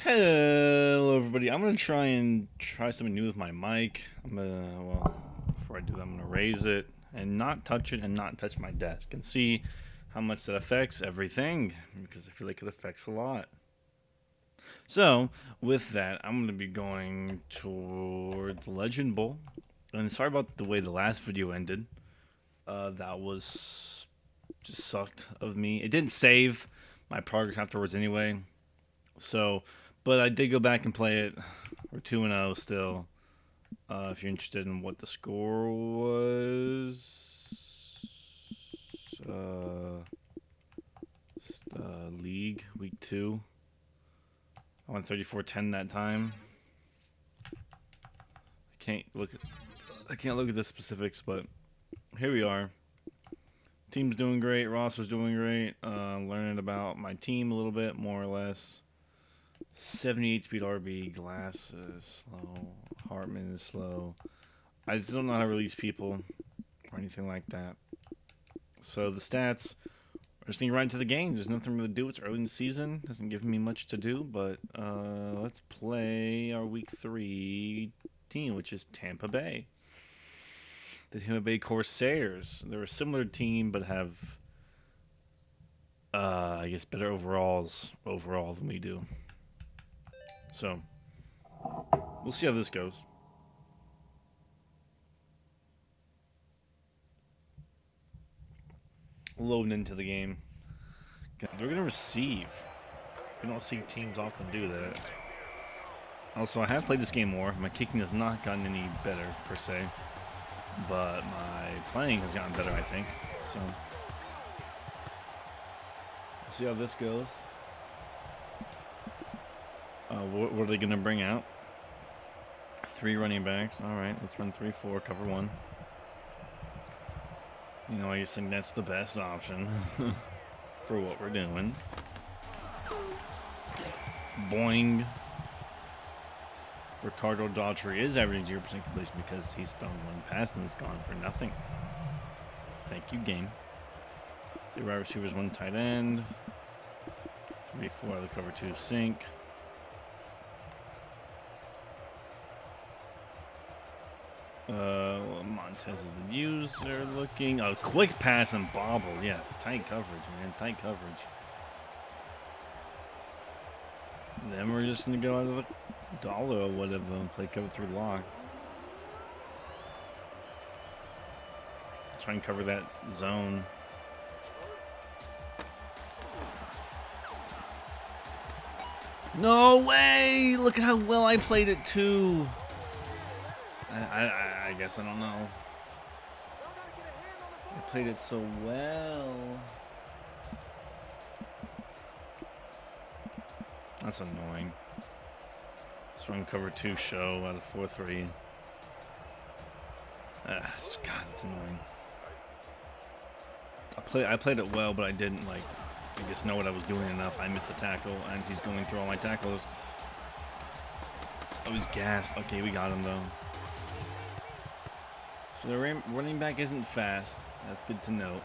Hello, everybody. I'm gonna try something new with my mic. Before I do that, I'm gonna raise it and not touch it and not touch my desk and see how much that affects everything, because I feel like it affects a lot. So, with that, I'm gonna be going towards Legend Bowl. And sorry about the way the last video ended. That was just sucked of me. It didn't save my progress afterwards anyway. So, but I did go back and play it. We're 2-0 still. If you're interested in what the score was, league week 2. I won 34-10 that time. I can't look at the specifics, but here we are. Team's doing great. Roster's doing great. Learning about my team a little bit, more or less. 78 speed RB. Glass is slow. Hartman is slow. I just don't know how to release people or anything like that. So the stats are just getting right into the game. There's nothing really to do. It's early in the season. Doesn't give me much to do, but let's play our week 3 team, which is Tampa Bay. The Tampa Bay Corsairs. They're a similar team, but have, I guess, better overall than we do. So, we'll see how this goes. Loading into the game. They're going to receive. We don't see teams often do that. Also, I have played this game more. My kicking has not gotten any better, per se. But my playing has gotten better, I think. So, we'll see how this goes. What are they going to bring out? 3 running backs. All right, let's run 3-4, cover 1. You know, I just think that's the best option for what we're doing. Boing. Ricardo Daughtry is averaging 0% completion because he's thrown 1 pass and it's gone for nothing. Thank you, game. 3 wide receivers, 1 tight end. 3-4 out of the cover 2 sink. Montez is the user looking. A quick pass and bobble. Yeah, tight coverage, man. Tight coverage. Then we're just going to go out of the dollar or whatever and play cover 3 lock. Try and cover that zone. No way! Look at how well I played it, too. I guess I don't know. I played it so well. That's annoying. Just run cover 2 show out of 4-3. God, that's annoying. I played it well, but I didn't, like, I guess know what I was doing enough. I missed the tackle, and he's going through all my tackles. I was gassed. Okay, we got him, though. So the running back isn't fast. That's good to note.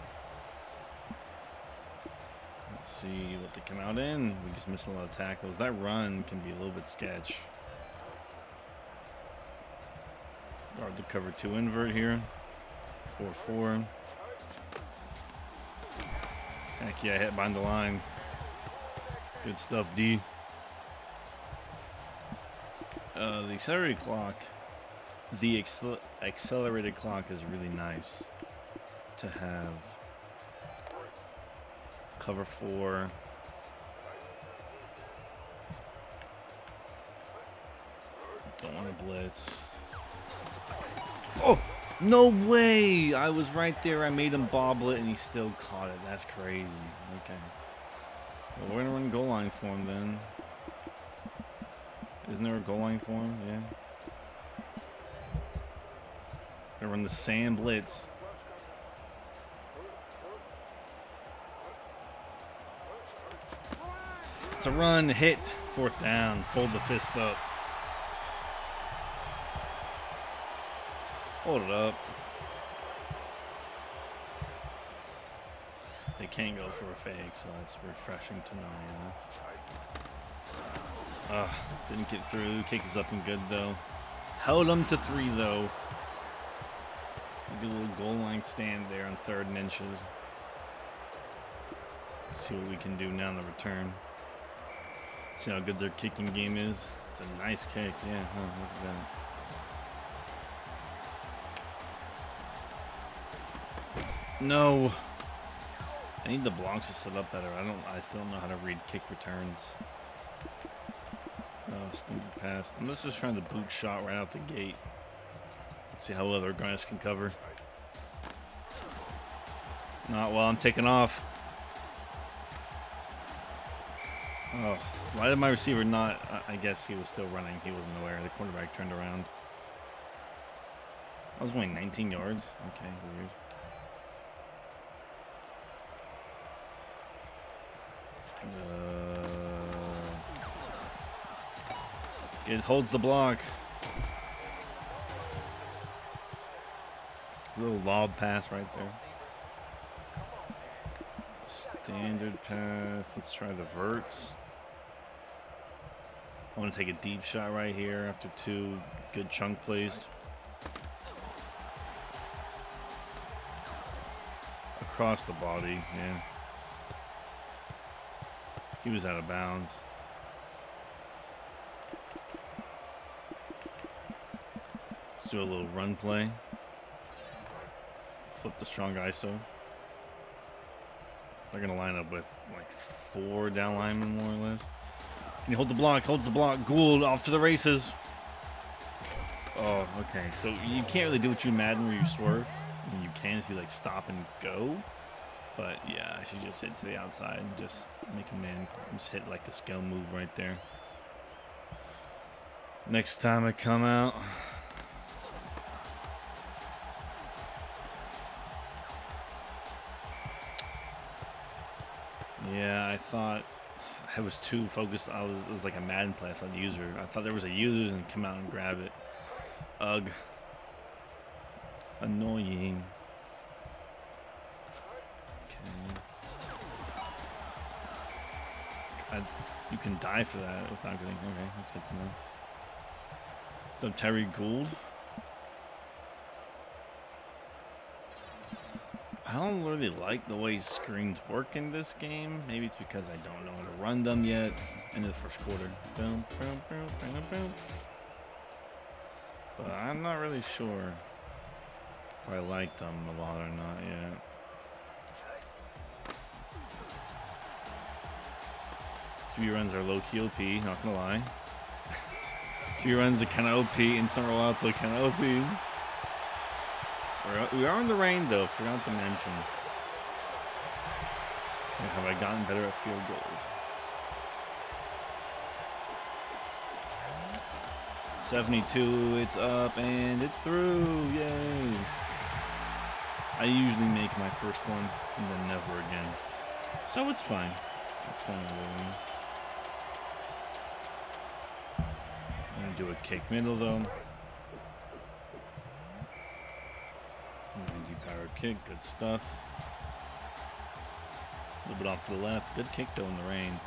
Let's see what they come out in. We just missed a lot of tackles. That run can be a little bit sketch. Guard the cover 2 invert here. 4-4. Heck yeah, hit behind the line. Good stuff, D. The accelerated clock. The accelerated clock is really nice to have. Cover 4. Don't want to blitz. Oh, no way! I was right there. I made him bobble it, and he still caught it. That's crazy. Okay. Well, we're going to run goal lines for him then. Isn't there a goal line for him? Yeah. Gonna run the Sam blitz. It's a run, hit, 4th down. Hold the fist up. Hold it up. They can't go for a fake, so that's refreshing to know. Didn't get through. Kick is up and good, though. Held him to 3, though. Maybe a little goal line stand there on 3rd and inches. Let's see what we can do now on the return. See how good their kicking game is. It's a nice kick. Yeah, look at that. No. I need the blocks to set up better. I still don't know how to read kick returns. Stinky pass. I'm just trying to boot shot right out the gate. Let's see how other guys can cover. Not while I'm taking off. Oh, why did my receiver not? I guess he was still running. He wasn't aware. The quarterback turned around. I was only 19 yards. Okay, weird. It holds the block. Little lob pass right there. Standard pass. Let's try the verts. I want to take a deep shot right here after 2 good chunk plays. Across the body, yeah. He was out of bounds. Let's do a little run play. Flip the strong ISO. They're going to line up with like 4 down linemen, more or less. Can you hold the block? Holds the block. Gould off to the races. Oh, okay. So you can't really do what you Madden where you swerve. I mean, you can if you like stop and go. But yeah, I should just hit to the outside and just make a man. Just hit like a skill move right there. Next time I come out. Yeah, I thought I was too focused. It was like a Madden play. I thought user. I thought there was a user and come out and grab it. Ugh. Annoying. Okay. You can die for that without getting. Okay, that's good to know. What's up, Terry Gould? I don't really like the way screens work in this game. Maybe it's because I don't know how to run them yet. Into the first quarter. Boom, boom, boom, boom, boom. But I'm not really sure if I like them a lot or not yet. QB runs are low-key OP, not gonna lie. QB runs are kind of OP, instant rollouts are kind of OP. We are in the rain, though. Forgot to mention. Have I gotten better at field goals? 72. It's up and it's through. Yay! I usually make my first one and then never again, so it's fine. It's fine. I'm gonna do a kick middle though. 90 power kick, good stuff. A little bit off to the left. Good kick though in the rain.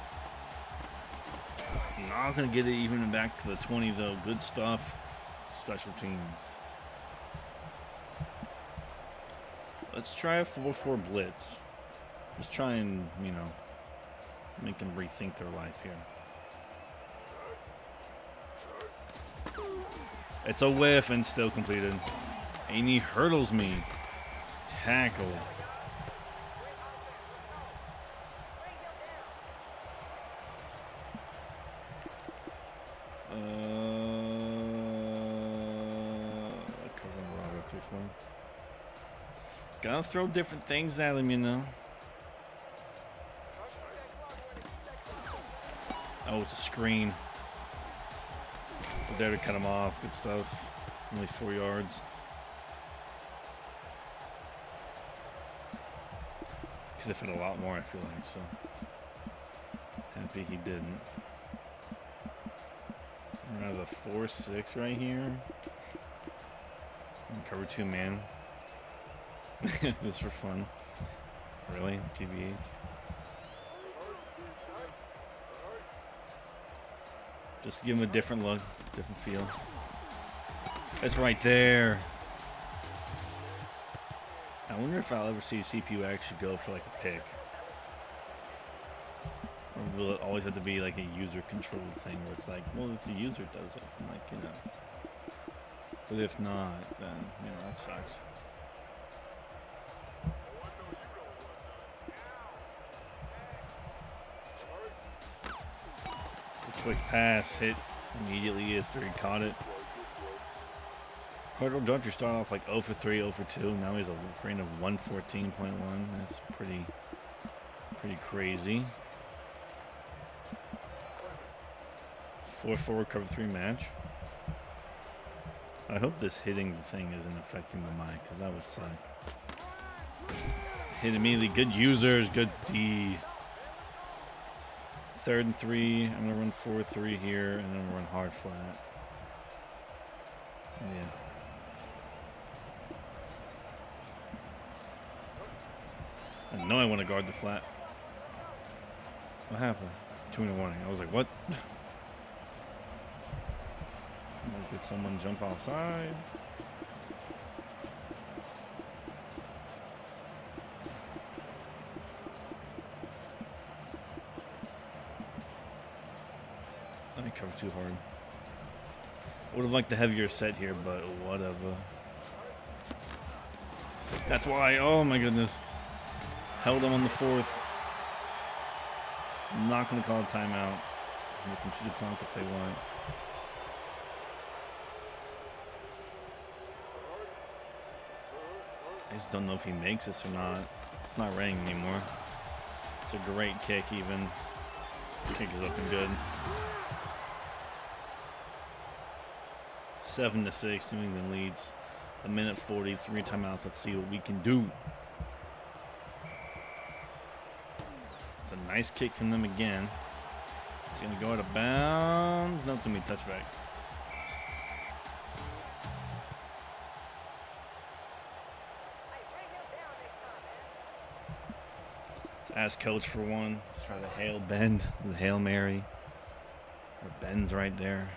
Not gonna get it even back to the 20 though. Good stuff. Special teams. Let's try a 4-4 blitz. Let's try and, you know, make them rethink their life here. It's a whiff and still completed. And he hurdles me. Tackle. Gotta throw different things at him, you know. Oh, it's a screen. But there to cut him off. Good stuff. Only 4 yards. Could have hit a lot more, I feel like, so. Happy he didn't. We're gonna have a 4-6 right here. Cover 2 man. Just for fun. Really? TBH? Just give him a different look, different feel. That's right there. I wonder if I'll ever see a CPU actually go for like a pick. Or will it always have to be like a user-controlled thing where it's like, well, if the user does it, I'm like, you know. But if not, then, you know, that sucks. A quick pass hit immediately after he caught it. Cardinal Dodger started off like 0 for 3, 0 for 2. Now he's a rating of 114.1. That's pretty crazy. 4-4 cover 3 match. I hope this hitting thing isn't affecting the mic, because that would suck. Hit immediately. Good users. Good D. 3rd and 3. I'm going to run 4-3 here, and then run hard flat. Yeah. I know I want to guard the flat. What happened? 2 in the warning. I was like, what? Did someone jump offside? I covered too hard. Would have liked the heavier set here, but whatever. That's why. Oh my goodness. Held him on the 4th. I'm not going to call a timeout. They can shoot the clock if they want. I just don't know if he makes this or not. It's not raining anymore. It's a great kick even. Kick is looking good. 7-6, New England leads. A minute 40, 3 timeouts. Let's see what we can do. It's a nice kick from them again. He's going to go out of bounds. No, to me, touchback. Ask coach for one. Let's try the Hail Bend, the Hail Mary. Or Ben's right there.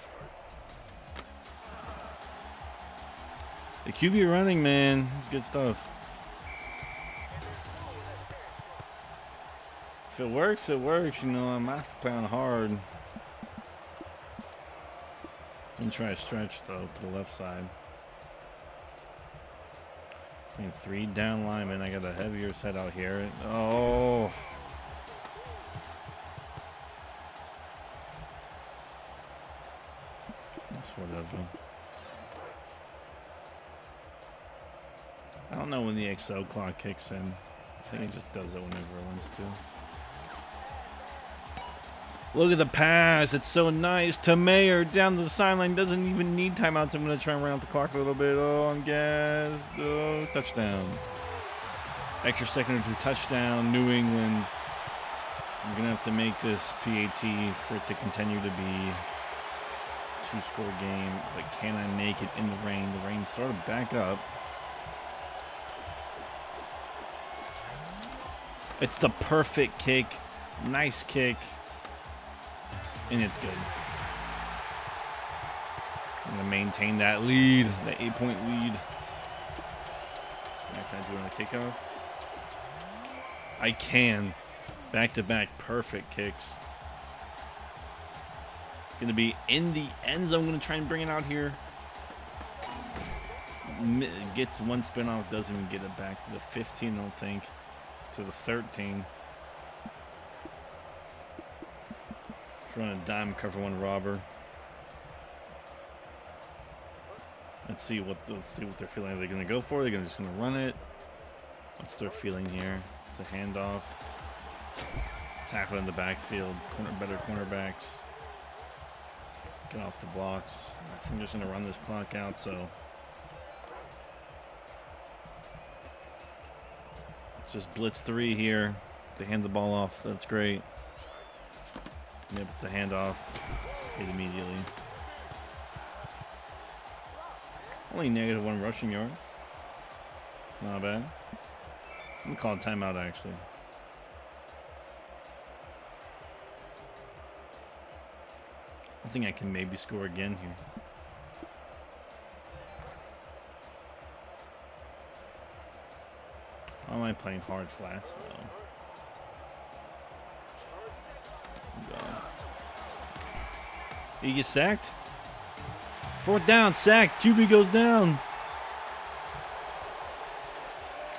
The QB running, man. It's good stuff. If it works, it works. You know, I'm going to have to play on hard. And try to stretch, though, to the left side. Playing 3 down linemen. I got a heavier set out here. Oh. That's whatever. I don't know when the XL clock kicks in. I think it just does it whenever it wants to. Look at the pass. It's so nice. To Mayer down the sideline. Doesn't even need timeouts. I'm going to try and run out the clock a little bit. Oh, I'm gassed. Oh, touchdown. Extra second or 2 touchdown. New England. I'm going to have to make this PAT for it to continue to be a 2-score game. But can I make it in the rain? The rain started back up. It's the perfect kick. Nice kick. And it's good. I'm going to maintain that lead, that 8-point lead. Can I do it on a kickoff? I can. Back-to-back perfect kicks. Going to be in the end zone. I'm going to try and bring it out here. Gets one spin off, doesn't even get it back to the 15, I don't think. To the 13. Run a dime, cover 1 robber. Let's see what they're feeling. Are they going to go for it? Are they just going to run it? What's their feeling here? It's a handoff. Tackle in the backfield. Better cornerbacks. Get off the blocks. I think they're just going to run this clock out. So it's just blitz 3 here. They hand the ball off. That's great. Yep, it's the handoff. Hit immediately. Only -1 rushing yard. Not bad. I'm going to call a timeout, actually. I think I can maybe score again here. Why am I playing hard flats though? He gets sacked. 4th down, sack. QB goes down.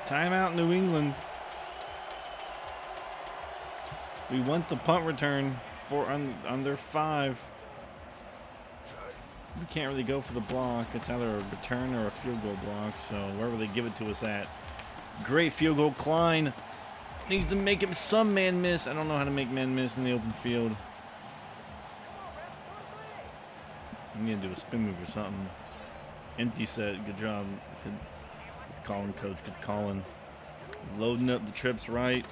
Timeout, New England. We want the punt return for under 5. We can't really go for the block. It's either a return or a field goal block. So wherever they give it to us at. Great field goal. Klein needs to make him some man miss. I don't know how to make man miss in the open field. I'm going to do a spin move or something. Empty set. Good job. Good calling, coach. Good calling. Loading up the trips right.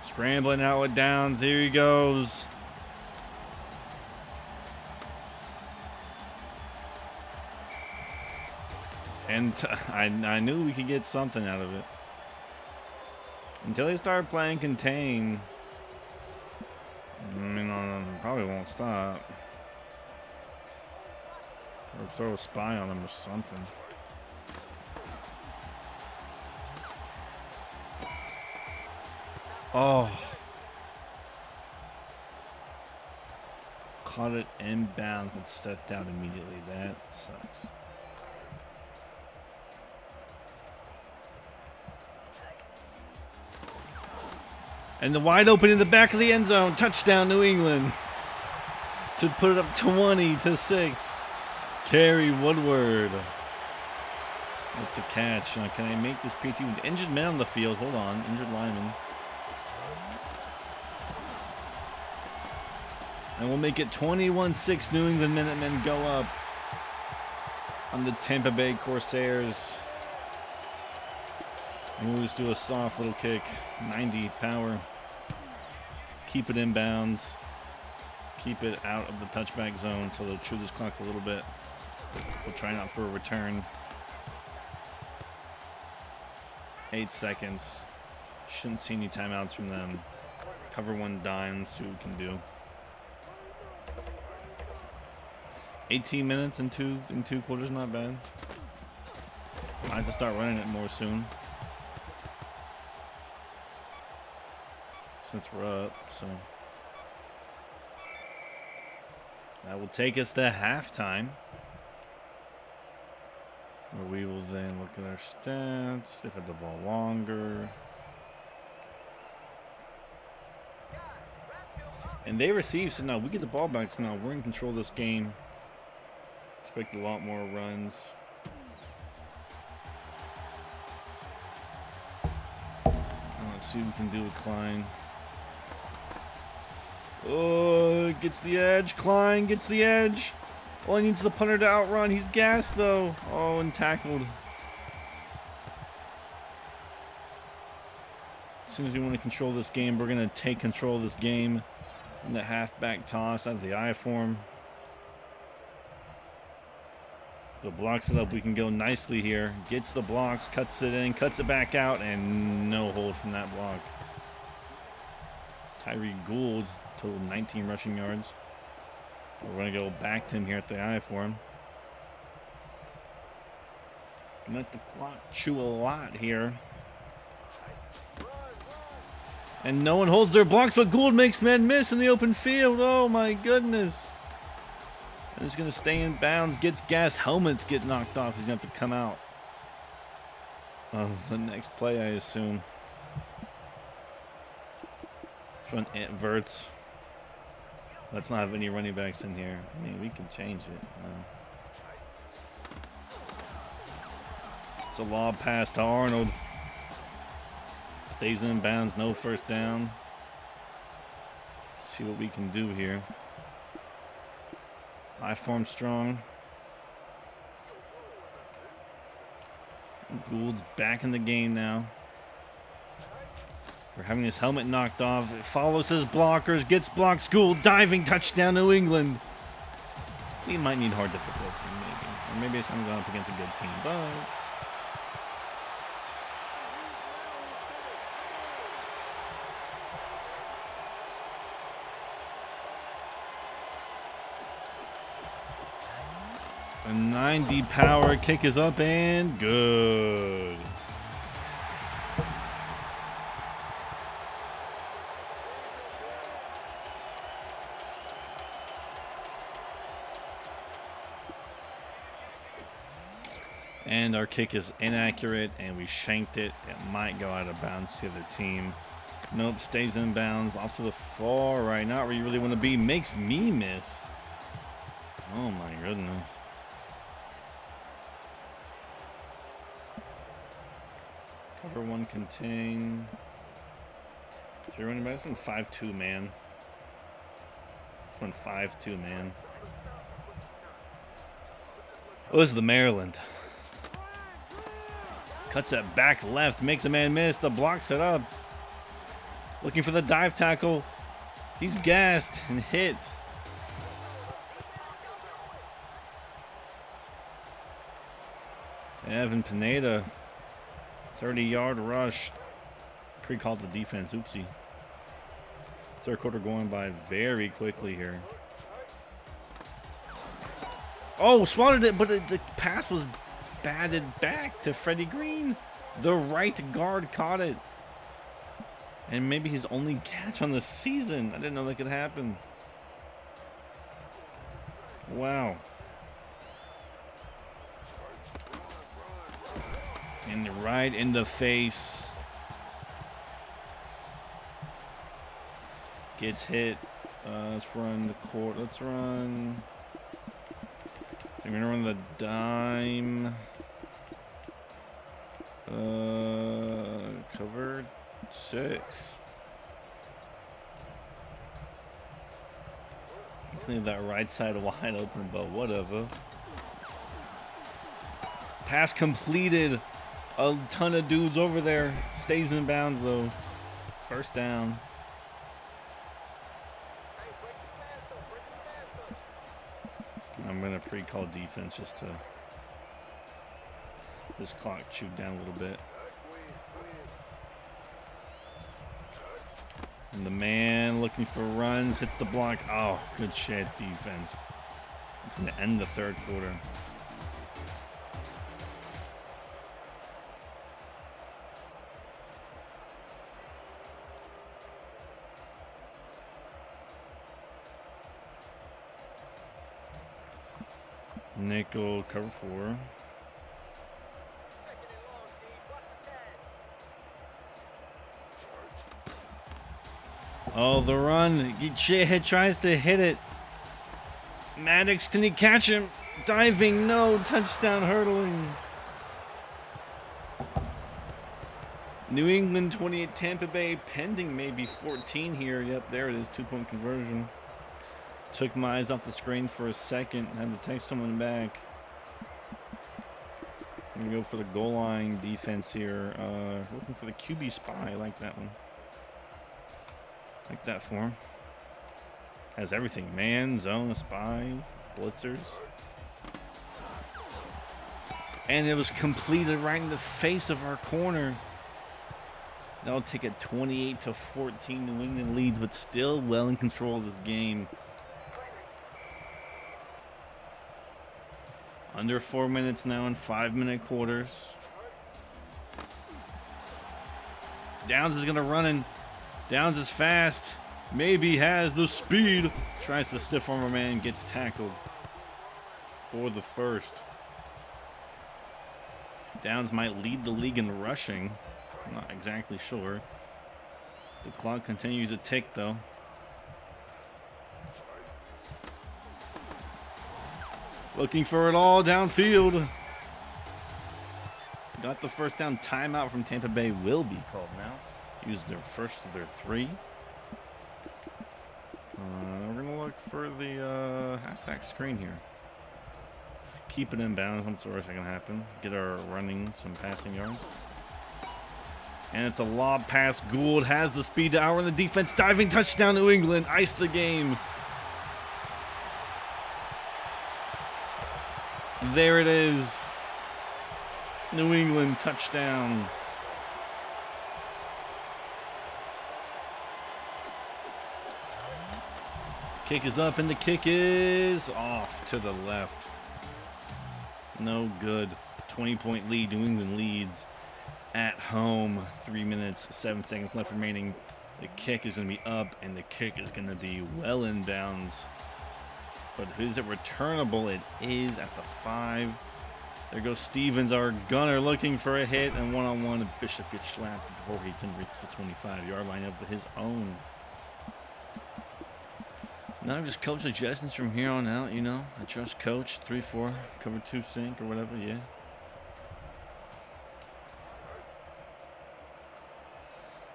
Scrambling out with downs. Here he goes. And I knew we could get something out of it. Until they start playing contain. I mean, probably won't stop. Or throw a spy on them or something. Oh. Caught it inbounds but stepped out immediately. That sucks. And the wide open in the back of the end zone. Touchdown, New England. To put it up 20-6. Kerry Woodward with the catch. Now, can I make this PT? Injured man on the field. Hold on. Injured lineman. And we'll make it 21-6. New England Minutemen go up on the Tampa Bay Corsairs. And we'll just do a soft little kick. 90 power. Keep it inbounds. Keep it out of the touchback zone until they'll chew this clock a little bit. We'll try not for a return. 8 seconds. Shouldn't see any timeouts from them. Cover one dime, see what we can do. 18 minutes in two quarters, not bad. Might have to start running it more soon. Since we're up, so. That will take us to halftime. Where we will then look at our stats. They've had the ball longer. And they receive, so now we get the ball back, so now we're in control of this game. Expect a lot more runs. Let's see what we can do with Klein. Oh, gets the edge. Klein gets the edge. All he needs is the punter to outrun. He's gassed, though. Oh, and tackled. As soon as we want to control this game, we're going to take control of this game. In the halfback toss out of the I form. So blocks it up. We can go nicely here. Gets the blocks, cuts it in, cuts it back out, and no hold from that block. Tyree Gould, total 19 rushing yards. We're going to go back to him here at the I form. Let the clock chew a lot here. And no one holds their blocks, but Gould makes men miss in the open field. Oh my goodness. And he's going to stay in bounds. Gets gas. Helmets get knocked off. He's going to have to come out of the next play, I assume. Front Verts. Let's not have any running backs in here. I mean, we can change it. It's a lob pass to Arnold. Stays in bounds, no first down. See what we can do here. I form strong. Gould's back in the game now. We're having his helmet knocked off. It follows his blockers, gets blocks. Gould diving, touchdown, New England. We might need hard difficulty, maybe. Or maybe it's time going up against a good team, but. A 90 power kick is up and good. And our kick is inaccurate, and we shanked it. It might go out of bounds to the other team. Nope, stays in bounds. Off to the far right. Not where you really want to be. Makes me miss. Oh my goodness. Cover one, contain. If you're running back, it's been 5-2, man. It's been 5-2, man. Oh, this is the Maryland. Cuts it back left, makes a man miss. The block set up. Looking for the dive tackle. He's gassed and hit. Evan Pineda, 30-yard rush. Pre-called the defense. Oopsie. Third quarter going by very quickly here. Oh, swatted it, but the pass was batted back to Freddie Green. The right guard caught it. And maybe his only catch on the season. I didn't know that could happen. Wow. And right in the face. Gets hit. Let's run the court. Let's run. I'm gonna run the dime. Covered 6. Let's leave that right side wide open, but whatever. Pass completed. A ton of dudes over there. Stays in bounds though. First down. I'm gonna pre-call defense just to this clock chewed down a little bit. And the man looking for runs hits the block. Oh, good shit defense. It's gonna end the third quarter. Nickel cover 4. Oh, the run. He tries to hit it. Maddox, can he catch him? Diving, no. Touchdown, hurdling. New England 28, Tampa Bay, pending maybe 14 here. Yep, there it is. 2-point conversion. Took my eyes off the screen for a second. Had to text someone back. I'm going to go for the goal line defense here. Looking for the QB spy. I like that one. Like that for him. Has everything. Man, zone, a spy, blitzers. And it was completed right in the face of our corner. That'll take it 28-14. New England leads, but still well in control of this game. Under 4 minutes now in 5-minute quarters. Downs is going to run in. Downs is fast. Maybe has the speed. Tries to stiff arm a man. Gets tackled for the first. Downs might lead the league in rushing. I'm not exactly sure. The clock continues to tick though. Looking for it all downfield. Got the first down. Timeout from Tampa Bay will be called now. Use their first of their 3. We're going to look for the halfback screen here. Keep it in bounds. What's the worst that can happen? Get our running some passing yards. And it's a lob pass. Gould has the speed to outrun the defense. Diving touchdown New England. Ice the game. There it is. New England touchdown. Kick is up and the kick is off to the left. No good. 20-point lead. New England leads at home. 3 minutes, 7 seconds left remaining. The kick is going to be up, and the kick is going to be well in bounds. But is it returnable? It is at the 5. There goes Stevens, our gunner, looking for a hit, and one-on-one, Bishop gets slapped before he can reach the 25-yard line of his own. Now just coach suggestions from here on out, you know. I trust coach. 3-4, cover 2 sink or whatever, yeah.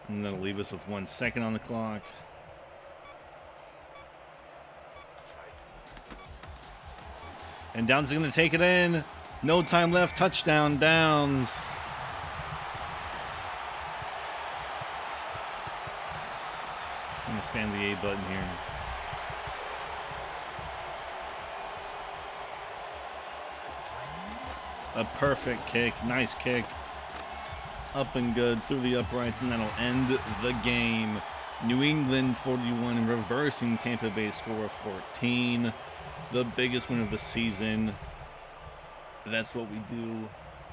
And that'll leave us with 1 second on the clock. And Downs is going to take it in. No time left. Touchdown, Downs. I'm going to spam the A button here. A perfect kick. Nice kick. Up and good through the uprights, and that'll end the game. New England 41, reversing Tampa Bay score of 14. The biggest win of the season. That's what we do.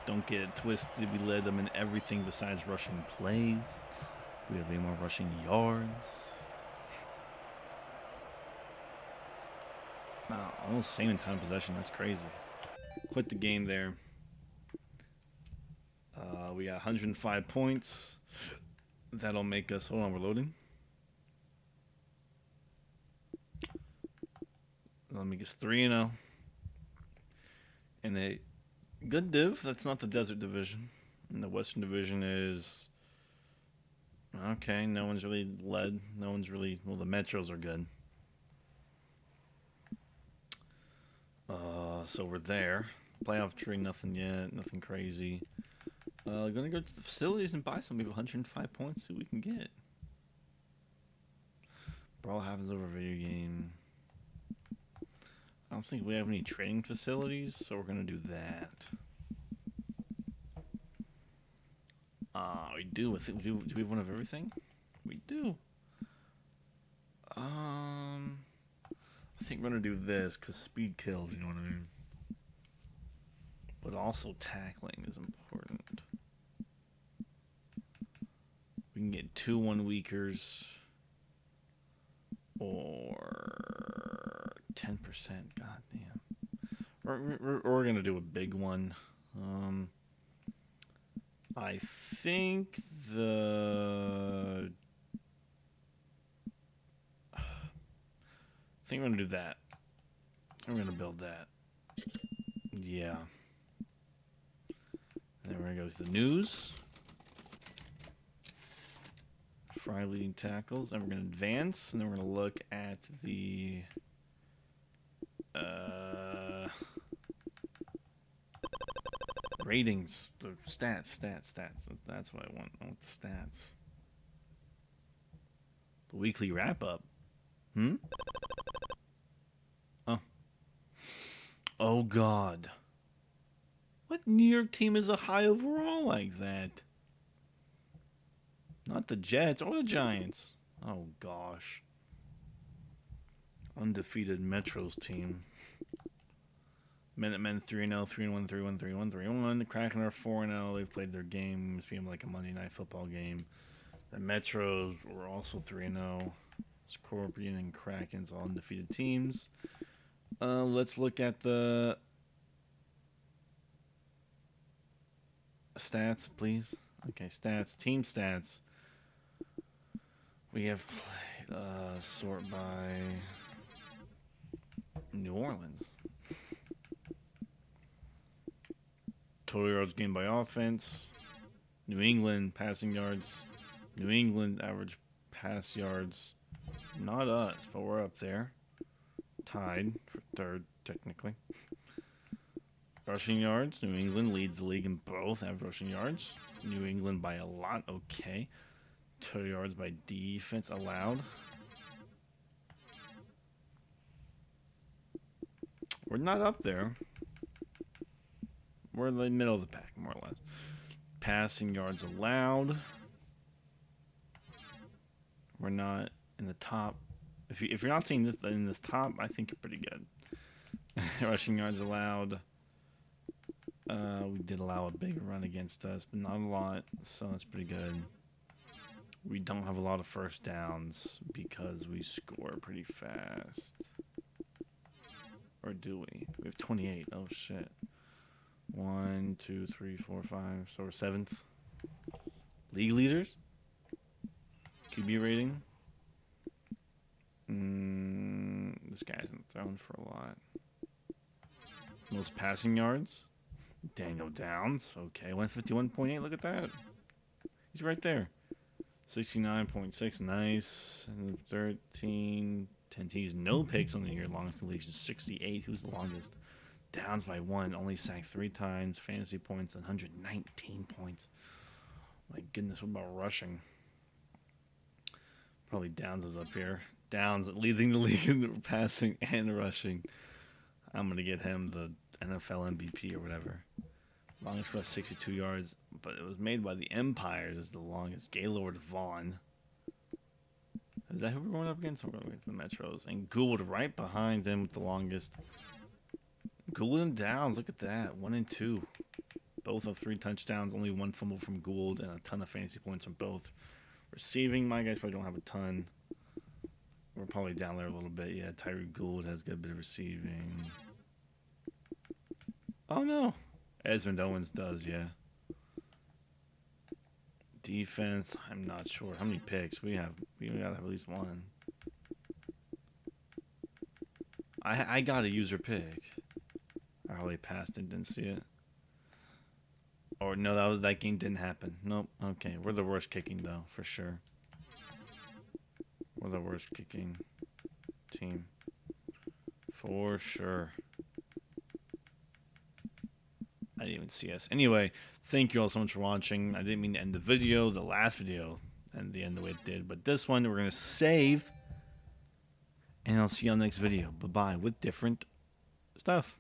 Don't get it twisted. We led them in everything besides rushing plays. We have way more rushing yards. Wow, almost same in time of possession. That's crazy. Quit the game there. We got 105 points. That'll make us... Hold on, we're loading. Let me guess, 3-0. And a good div. That's not the Desert Division. And the Western Division is... Okay, no one's really led. No one's really... Well, the Metros are good. So we're there. Playoff tree, nothing yet. Nothing crazy. Gonna go to the facilities and buy some. We have 105 points. See what we can get. Brawl happens over video game. I don't think we have any trading facilities, so we're gonna do that. We do. I think do we have one of everything? We do. I think we're gonna do this because speed kills. You know what I mean? But also tackling is important. We can get 2 1-weekers or 10%. God damn. We're gonna do a big one. I think we're gonna do that. We're gonna build that. Yeah. And then we're gonna go to the news. Fry leading tackles, and we're gonna advance, and then we're gonna look at the ratings, the stats. That's what I want. I want the stats. The weekly wrap up. Oh God. What New York team is a high overall like that? Not the Jets or the Giants. Oh gosh. Undefeated Metros team. Minutemen 3-0, 3-1, 3-1, 3-1, 3-1. The Kraken are 4-0. They've played their games, being like a Monday Night Football game. The Metros were also 3-0. Scorpion and Kraken's all undefeated teams. Let's look at the stats, please. Okay, stats. Team stats. We have sort by New Orleans. Total yards gained by offense. New England passing yards. New England average pass yards. Not us, but we're up there. Tied for third, technically. Rushing yards. New England leads the league in both average rushing yards. New England by a lot. Okay. Total yards by defense allowed. We're not up there. We're in the middle of the pack, more or less. Passing yards allowed. We're not in the top. If you're not seeing this in this top, I think you're pretty good. Rushing yards allowed. We did allow a big run against us, but not a lot, so that's pretty good. We don't have a lot of first downs because we score pretty fast. Or do we? We have 28. Oh, shit. 1, 2, 3, 4, 5. So we're 7th. League leaders? QB rating? This guy hasn't thrown for a lot. Most passing yards? Daniel Downs. Okay, 151.8. Look at that. He's right there. 69.6. Nice. And 13. 10 T's. No picks on the year. Longest completion 68. Who's the longest? Downs by 1. Only sacked 3 times. Fantasy points 119 points. My goodness, what about rushing? Probably Downs is up here. Downs leading the league in passing and rushing. I'm going to get him the NFL MVP or whatever. Longest rush 62 yards, but it was made by the Empires as the longest. Gaylord Vaughn. Is that who we're going up against? We're going against the Metros. And Gould right behind him with the longest. Gould and Downs, look at that. 1 and 2. Both have 3 touchdowns, only 1 fumble from Gould, and a ton of fantasy points from both. Receiving, my guys probably don't have a ton. We're probably down there a little bit. Yeah, Tyreek Gould has got a bit of receiving. Oh, no. Esmond Owens does, yeah. Defense, I'm not sure. How many picks? We gotta have at least 1. I got a user pick. I probably passed and didn't see it. Or no, that game didn't happen. Nope. Okay, we're the worst kicking though, for sure. We're the worst kicking team. For sure. I didn't even see us. Anyway, thank you all so much for watching. I didn't mean to end the video, the last video, and the end the way it did. But this one, we're going to save. And I'll see you on the next video. Bye-bye with different stuff.